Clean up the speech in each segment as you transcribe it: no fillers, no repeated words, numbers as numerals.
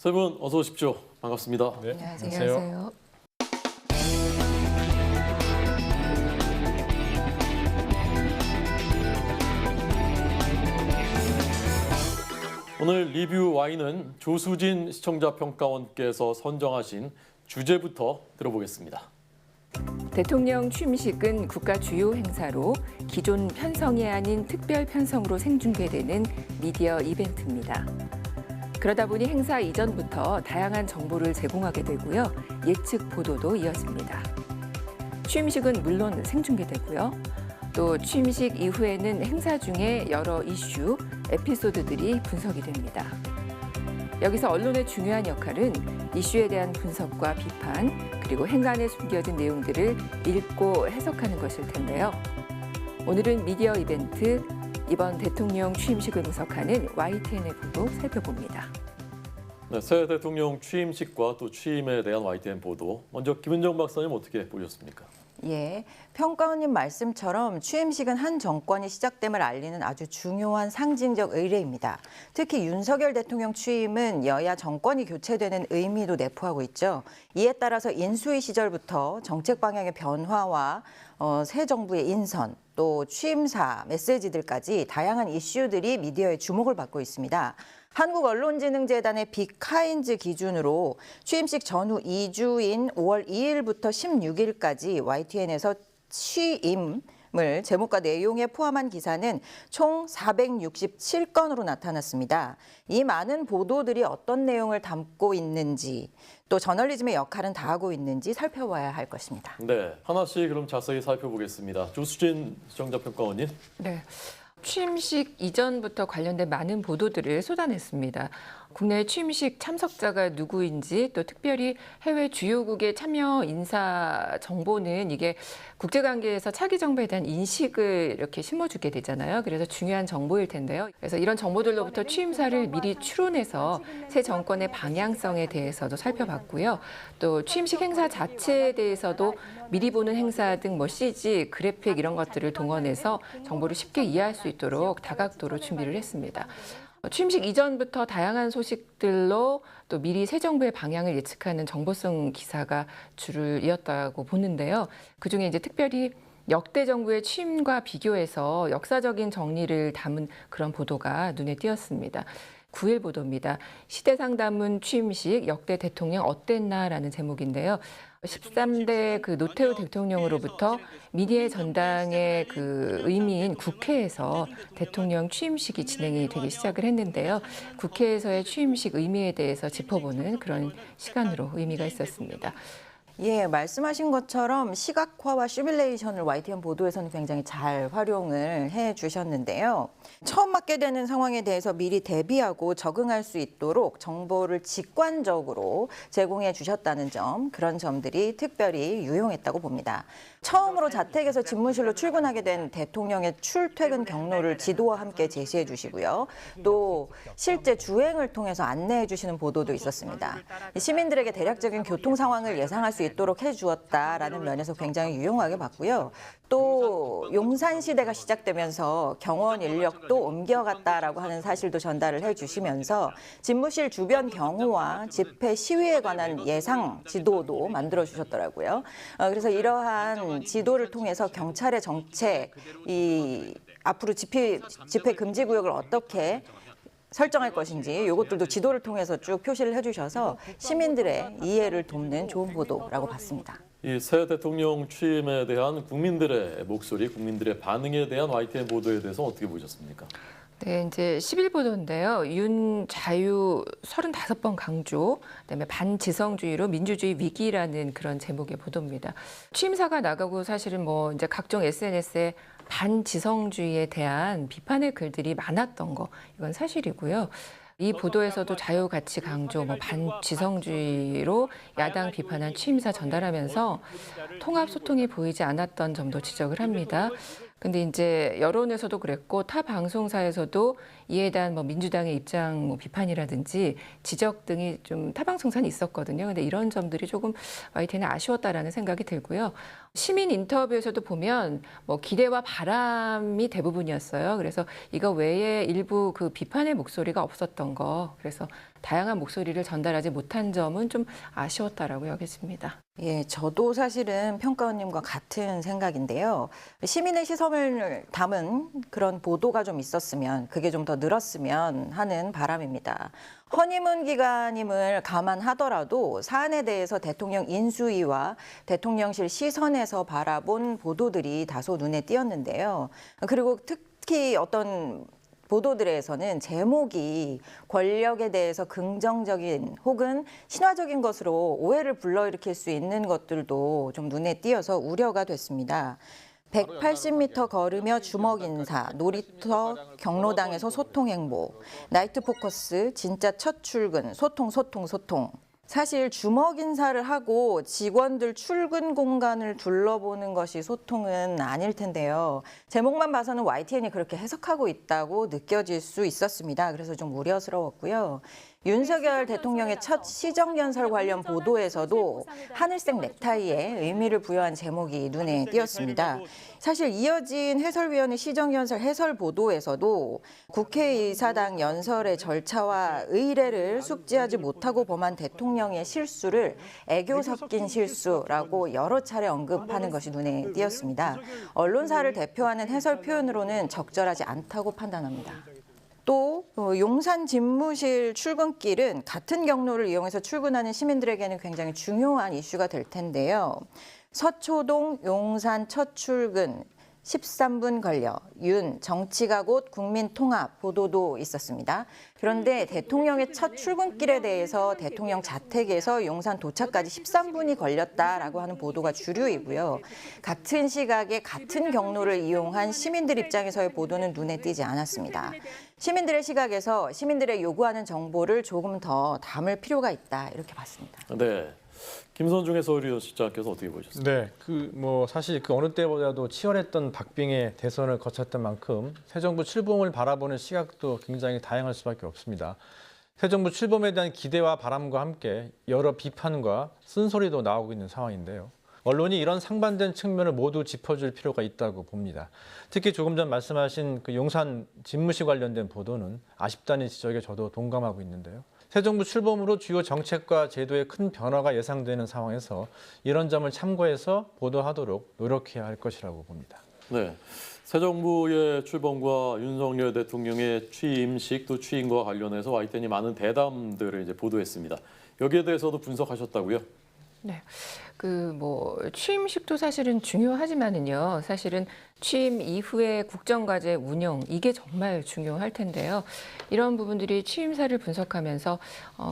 세 분 어서 오십시오. 반갑습니다. 네, 안녕하세요. 오늘 리뷰 와인은 조수진 시청자평가원께서 선정하신 주제부터 들어보겠습니다. 대통령 취임식은 국가 주요 행사로 기존 편성이 아닌 특별 편성으로 생중계되는 미디어 이벤트입니다. 그러다 보니 행사 이전부터 다양한 정보를 제공하게 되고요. 예측 보도도 이어집니다. 취임식은 물론 생중계되고요. 또 취임식 이후에는 행사 중에 여러 이슈, 에피소드들이 분석이 됩니다. 여기서 언론의 중요한 역할은 이슈에 대한 분석과 비판, 그리고 행간에 숨겨진 내용들을 읽고 해석하는 것일 텐데요. 오늘은 미디어 이벤트, 이번 대통령 취임식을 분석하는 YTN의 보도 살펴봅니다. 네, 새 대통령 취임식과 또 취임에 대한 YTN 보도. 먼저 김은정 박사님 어떻게 보셨습니까? 예, 평가원님 말씀처럼 취임식은 한 정권이 시작됨을 알리는 아주 중요한 상징적 의례입니다. 특히 윤석열 대통령 취임은 여야 정권이 교체되는 의미도 내포하고 있죠. 이에 따라서 인수위 시절부터 정책 방향의 변화와 새 정부의 인선, 또 취임사 메시지들까지 다양한 이슈들이 미디어의 주목을 받고 있습니다. 한국언론진흥재단의 빅카인즈 기준으로 취임식 전후 2주인 5월 2일부터 16일까지 YTN에서 취임을 제목과 내용에 포함한 기사는 총 467건으로 나타났습니다. 이 많은 보도들이 어떤 내용을 담고 있는지, 또 저널리즘의 역할은 다하고 있는지 살펴봐야 할 것입니다. 네, 하나씩 그럼 자세히 살펴보겠습니다. 조수진 시청자평가원님. 네. 취임식 이전부터 관련된 많은 보도들을 쏟아냈습니다. 국내 취임식 참석자가 누구인지 또 특별히 해외 주요국의 참여 인사 정보는 이게 국제관계에서 차기 정부에 대한 인식을 이렇게 심어주게 되잖아요. 그래서 중요한 정보일 텐데요. 그래서 이런 정보들로부터 취임사를 미리 추론해서 새 정권의 방향성에 대해서도 살펴봤고요. 또 취임식 행사 자체에 대해서도 미리 보는 행사 등 뭐 CG, 그래픽 이런 것들을 동원해서 정보를 쉽게 이해할 수 있도록 다각도로 준비를 했습니다. 취임식 이전부터 다양한 소식들로 또 미리 새 정부의 방향을 예측하는 정보성 기사가 줄을 이었다고 보는데요. 그중에 이제 특별히 역대 정부의 취임과 비교해서 역사적인 정리를 담은 그런 보도가 눈에 띄었습니다. 9일 보도입니다. 시대상담은 취임식 역대 대통령 어땠나라는 제목인데요. 13대 그 노태우 대통령으로부터 미디어 전당의 그 의미인 국회에서 대통령 취임식이 진행이 되기 시작을 했는데요. 국회에서의 취임식 의미에 대해서 짚어보는 그런 시간으로 의미가 있었습니다. 예, 말씀하신 것처럼 시각화와 시뮬레이션을 YTN 보도에서는 굉장히 잘 활용을 해 주셨는데요. 처음 맞게 되는 상황에 대해서 미리 대비하고 적응할 수 있도록 정보를 직관적으로 제공해 주셨다는 점, 그런 점들이 특별히 유용했다고 봅니다. 처음으로 자택에서 집무실로 출근하게 된 대통령의 출퇴근 경로를 지도와 함께 제시해 주시고요. 또 실제 주행을 통해서 안내해 주시는 보도도 있었습니다. 시민들에게 대략적인 교통 상황을 예상할 수 있도록 해주었다라는 면에서 굉장히 유용하게 봤고요. 또 용산 시대가 시작되면서 경호원 인력도 옮겨갔다라고 하는 사실도 전달을 해주시면서 집무실 주변 경호와 집회 시위에 관한 예상 지도도 만들어 주셨더라고요. 그래서 이러한 지도를 통해서 경찰의 정책, 앞으로 집회 금지 구역을 어떻게 설정할 것인지 이것들도 지도를 통해서 쭉 표시를 해주셔서 시민들의 이해를 돕는 좋은 보도라고 봤습니다. 이 새 대통령 취임에 대한 국민들의 목소리, 국민들의 반응에 대한 YTN 보도에 대해서 어떻게 보셨습니까? 네, 이제 10일 보도인데요. 윤 자유 35번 강조, 그다음에 반지성주의로 민주주의 위기라는 그런 제목의 보도입니다. 취임사가 나가고 사실은 뭐 이제 각종 SNS에 반지성주의에 대한 비판의 글들이 많았던 거, 이건 사실이고요. 이 보도에서도 자유가치 강조, 반지성주의로 야당 비판한 취임사 전달하면서 통합 소통이 보이지 않았던 점도 지적을 합니다. 근데 이제 여론에서도 그랬고 타 방송사에서도 이에 대한 민주당의 입장 비판이라든지 지적 등이 좀 타 방송사는 있었거든요. 근데 이런 점들이 조금 YTN에 아쉬웠다라는 생각이 들고요. 시민 인터뷰에서도 보면 뭐 기대와 바람이 대부분이었어요. 그래서 이거 외에 일부 그 비판의 목소리가 없었던 거. 그래서 다양한 목소리를 전달하지 못한 점은 좀 아쉬웠다라고 여겨집니다. 예, 저도 사실은 평가원님과 같은 생각인데요. 시민의 시선을 담은 그런 보도가 좀 있었으면, 그게 좀 더 늘었으면 하는 바람입니다. 허니문 기간임을 감안하더라도 사안에 대해서 대통령 인수위와 대통령실 시선에서 바라본 보도들이 다소 눈에 띄었는데요. 그리고 특히 어떤 보도들에서는 제목이 권력에 대해서 긍정적인 혹은 신화적인 것으로 오해를 불러일으킬 수 있는 것들도 좀 눈에 띄어서 우려가 됐습니다. 180m 걸으며 주먹 인사, 놀이터 경로당에서 소통 행보, 나이트 포커스, 진짜 첫 출근, 소통. 사실 주먹 인사를 하고 직원들 출근 공간을 둘러보는 것이 소통은 아닐 텐데요. 제목만 봐서는 YTN이 그렇게 해석하고 있다고 느껴질 수 있었습니다. 그래서 좀 우려스러웠고요. 윤석열 대통령의 첫 시정연설 관련 보도에서도 하늘색 넥타이에 의미를 부여한 제목이 눈에 띄었습니다. 사실 이어진 해설위원회 시정연설 해설 보도에서도 국회의사당 연설의 절차와 의례를 숙지하지 못하고 범한 대통령의 실수를 애교 섞인 실수라고 여러 차례 언급하는 것이 눈에 띄었습니다. 언론사를 대표하는 해설 표현으로는 적절하지 않다고 판단합니다. 또 용산 집무실 출근길은 같은 경로를 이용해서 출근하는 시민들에게는 굉장히 중요한 이슈가 될 텐데요. 서초동 용산 첫 출근 13분 걸려 윤 정치가 곧 국민통합 보도도 있었습니다. 그런데 대통령의 첫 출근길에 대해서 대통령 자택에서 용산 도착까지 13분이 걸렸다라고 하는 보도가 주류이고요. 같은 시각에 같은 경로를 이용한 시민들 입장에서의 보도는 눈에 띄지 않았습니다. 시민들의 시각에서 시민들의 요구하는 정보를 조금 더 담을 필요가 있다 이렇게 봤습니다. 네. 김선중 해설위원실장께서 어떻게 보셨어요? 네, 사실 어느 때보다도 치열했던 박빙의 대선을 거쳤던 만큼 새 정부 출범을 바라보는 시각도 굉장히 다양할 수밖에 없습니다. 새 정부 출범에 대한 기대와 바람과 함께 여러 비판과 쓴소리도 나오고 있는 상황인데요. 언론이 이런 상반된 측면을 모두 짚어줄 필요가 있다고 봅니다. 특히 조금 전 말씀하신 그 용산 집무실 관련된 보도는 아쉽다는 지적에 저도 동감하고 있는데요. 새 정부 출범으로 주요 정책과 제도에 큰 변화가 예상되는 상황에서 이런 점을 참고해서 보도하도록 노력해야 할 것이라고 봅니다. 네, 새 정부의 출범과 윤석열 대통령의 취임식 또 취임과 관련해서 YTN이 많은 대담들을 이제 보도했습니다. 여기에 대해서도 분석하셨다고요? 네. 취임식도 사실은 중요하지만은요. 사실은 취임 이후의 국정과제 운영, 이게 정말 중요할 텐데요. 이런 부분들이 취임사를 분석하면서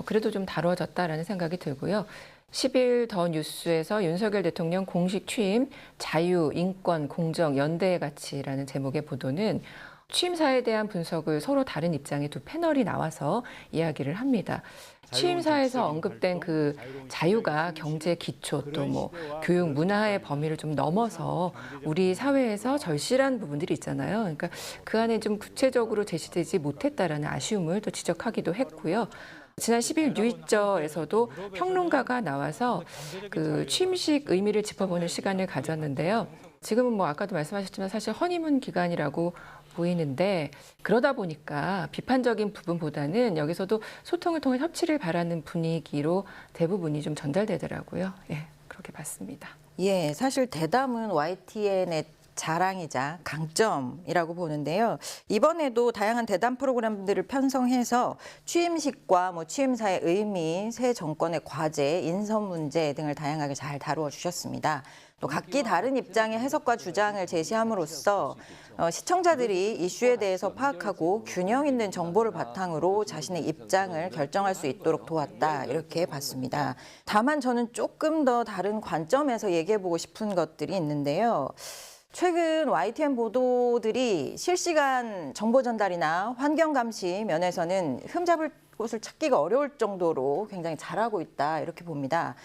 그래도 좀 다뤄졌다라는 생각이 들고요. 10일 더 뉴스에서 윤석열 대통령 공식 취임, 자유, 인권, 공정, 연대의 가치라는 제목의 보도는 취임사에 대한 분석을 서로 다른 입장의 두 패널이 나와서 이야기를 합니다. 취임사에서 언급된 그 자유가 경제 기초 또 교육 문화의 범위를 좀 넘어서 우리 사회에서 절실한 부분들이 있잖아요. 그러니까 그 안에 좀 구체적으로 제시되지 못했다라는 아쉬움을 또 지적하기도 했고요. 지난 10일 뉴이저에서도 평론가가 나와서 그 취임식 의미를 짚어보는 시간을 가졌는데요. 지금은 아까도 말씀하셨지만 사실 허니문 기간이라고 보이는데 그러다 보니까 비판적인 부분보다는 여기서도 소통을 통해 협치를 바라는 분위기로 대부분이 좀 전달되더라고요. 예, 그렇게 봤습니다. 예, 사실 대담은 YTN의 자랑이자 강점이라고 보는데요. 이번에도 다양한 대담 프로그램들을 편성해서 취임식과 취임사의 의미, 새 정권의 과제, 인선 문제 등을 다양하게 잘 다루어 주셨습니다. 또 각기 다른 입장의 해석과 주장을 제시함으로써 시청자들이 이슈에 대해서 파악하고 균형 있는 정보를 바탕으로 자신의 입장을 결정할 수 있도록 도왔다 이렇게 봤습니다. 다만 저는 조금 더 다른 관점에서 얘기해보고 싶은 것들이 있는데요. 최근 YTN 보도들이 실시간 정보 전달이나 환경 감시 면에서는 흠잡을 곳을 찾기가 어려울 정도로 굉장히 잘하고 있다 이렇게 봅니다.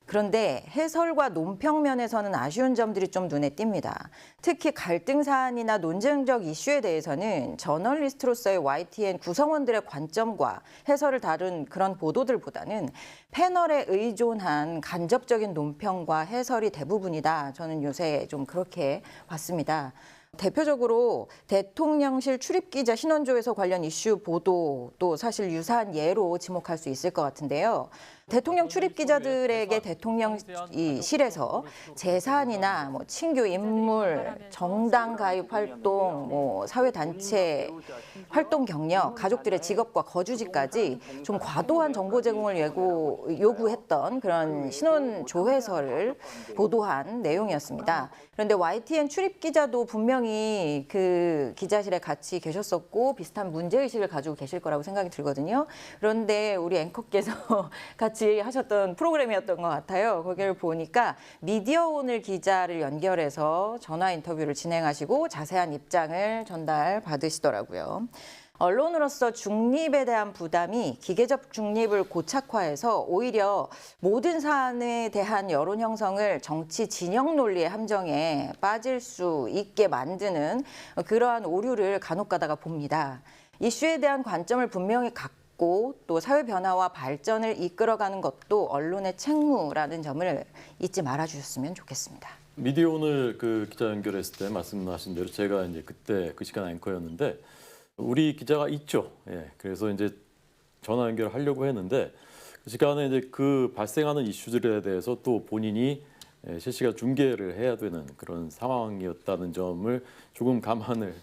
그런데 해설과 논평 면에서는 아쉬운 점들이 좀 눈에 띕니다. 특히 갈등 사안이나 논쟁적 이슈에 대해서는 저널리스트로서의 YTN 구성원들의 관점과 해설을 다룬 그런 보도들보다는 패널에 의존한 간접적인 논평과 해설이 대부분이다. 저는 요새 좀 그렇게 봤습니다. 대표적으로 대통령실 출입기자 신원조에서 관련 이슈 보도도 사실 유사한 예로 지목할 수 있을 것 같은데요. 대통령 출입기자들에게 대통령실에서 재산이나 친교 인물, 정당 가입 활동, 사회단체 활동 경력, 가족들의 직업과 거주지까지 좀 과도한 정보 제공을 요구했던 그런 신원 조회서를 보도한 내용이었습니다. 그런데 YTN 출입기자도 분명히 그 기자실에 같이 계셨었고 비슷한 문제의식을 가지고 계실 거라고 생각이 들거든요. 그런데 우리 앵커께서 같이 하셨던 프로그램이었던 것 같아요. 거기를 보니까 미디어오늘 기자를 연결해서 전화 인터뷰를 진행하시고 자세한 입장을 전달받으시더라고요. 언론으로서 중립에 대한 부담이 기계적 중립을 고착화해서 오히려 모든 사안에 대한 여론 형성을 정치 진영 논리의 함정에 빠질 수 있게 만드는 그러한 오류를 간혹 가다가 봅니다. 이슈에 대한 관점을 분명히 갖고 또 사회 변화와 발전을 이끌어가는 것도 언론의 책무라는 점을 잊지 말아주셨으면 좋겠습니다. 미디어 오늘 그 기자 연결했을 때 말씀하신 대로 제가 이제 그때 그 시간 앵커였는데 우리 기자가 있죠. 예, 그래서 이제 전화 연결을 하려고 했는데 그 시간에 이제 그 발생하는 이슈들에 대해서 또 본인이 실시간 중계를 해야 되는 그런 상황이었다는 점을 조금 감안을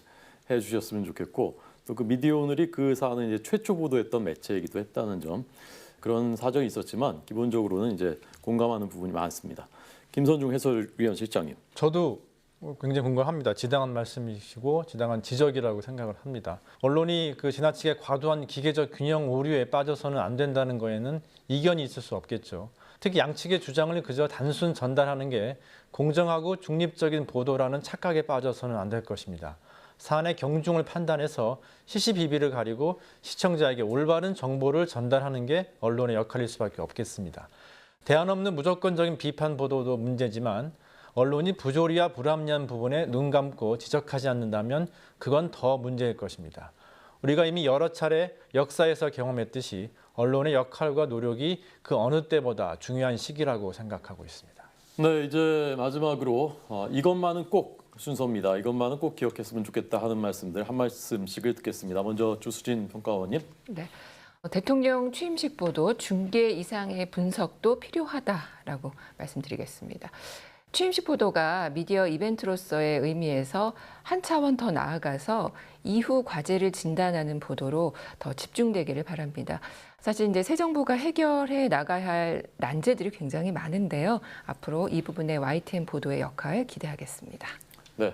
해주셨으면 좋겠고 또 그 미디어 오늘이 그 사안을 이제 최초 보도했던 매체이기도 했다는 점 그런 사정이 있었지만 기본적으로는 이제 공감하는 부분이 많습니다. 김선중 해설위원 실장님. 저도 굉장히 공감합니다. 지당한 말씀이시고 지당한 지적이라고 생각을 합니다. 언론이 그 지나치게 과도한 기계적 균형 오류에 빠져서는 안 된다는 거에는 이견이 있을 수 없겠죠. 특히 양측의 주장을 그저 단순 전달하는 게 공정하고 중립적인 보도라는 착각에 빠져서는 안 될 것입니다. 사안의 경중을 판단해서 시시비비를 가리고 시청자에게 올바른 정보를 전달하는 게 언론의 역할일 수밖에 없겠습니다. 대안 없는 무조건적인 비판 보도도 문제지만 언론이 부조리와 불합리한 부분에 눈 감고 지적하지 않는다면 그건 더 문제일 것입니다. 우리가 이미 여러 차례 역사에서 경험했듯이 언론의 역할과 노력이 그 어느 때보다 중요한 시기라고 생각하고 있습니다. 네, 이제 마지막으로 이것만은 꼭 순서입니다. 이것만은 꼭 기억했으면 좋겠다 하는 말씀들 한 말씀씩을 듣겠습니다. 먼저 주수진 평가원님. 네. 대통령 취임식 보도 중계 이상의 분석도 필요하다라고 말씀드리겠습니다. 취임식 보도가 미디어 이벤트로서의 의미에서 한 차원 더 나아가서 이후 과제를 진단하는 보도로 더 집중되기를 바랍니다. 사실 이제 새 정부가 해결해 나가야 할 난제들이 굉장히 많은데요. 앞으로 이 부분의 YTN 보도의 역할 기대하겠습니다. 네,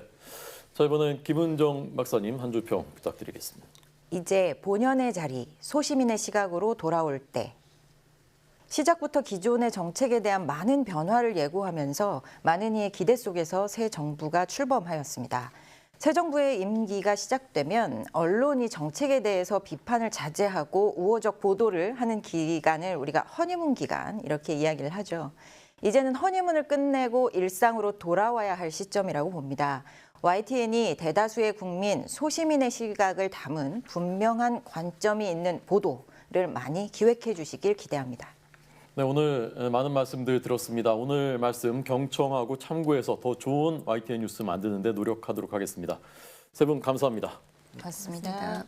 자 이번엔 김은정 박사님 한 줄 평 부탁드리겠습니다. 이제 본연의 자리, 소시민의 시각으로 돌아올 때. 시작부터 기존의 정책에 대한 많은 변화를 예고하면서 많은 이의 기대 속에서 새 정부가 출범하였습니다. 새 정부의 임기가 시작되면 언론이 정책에 대해서 비판을 자제하고 우호적 보도를 하는 기간을 우리가 허니문 기간 이렇게 이야기를 하죠. 이제는 허니문을 끝내고 일상으로 돌아와야 할 시점이라고 봅니다. YTN이 대다수의 국민, 소시민의 시각을 담은 분명한 관점이 있는 보도를 많이 기획해 주시길 기대합니다. 네, 오늘 많은 말씀들 들었습니다. 오늘 말씀 경청하고 참고해서 더 좋은 YTN 뉴스 만드는 데 노력하도록 하겠습니다. 세 분 감사합니다. 고맙습니다.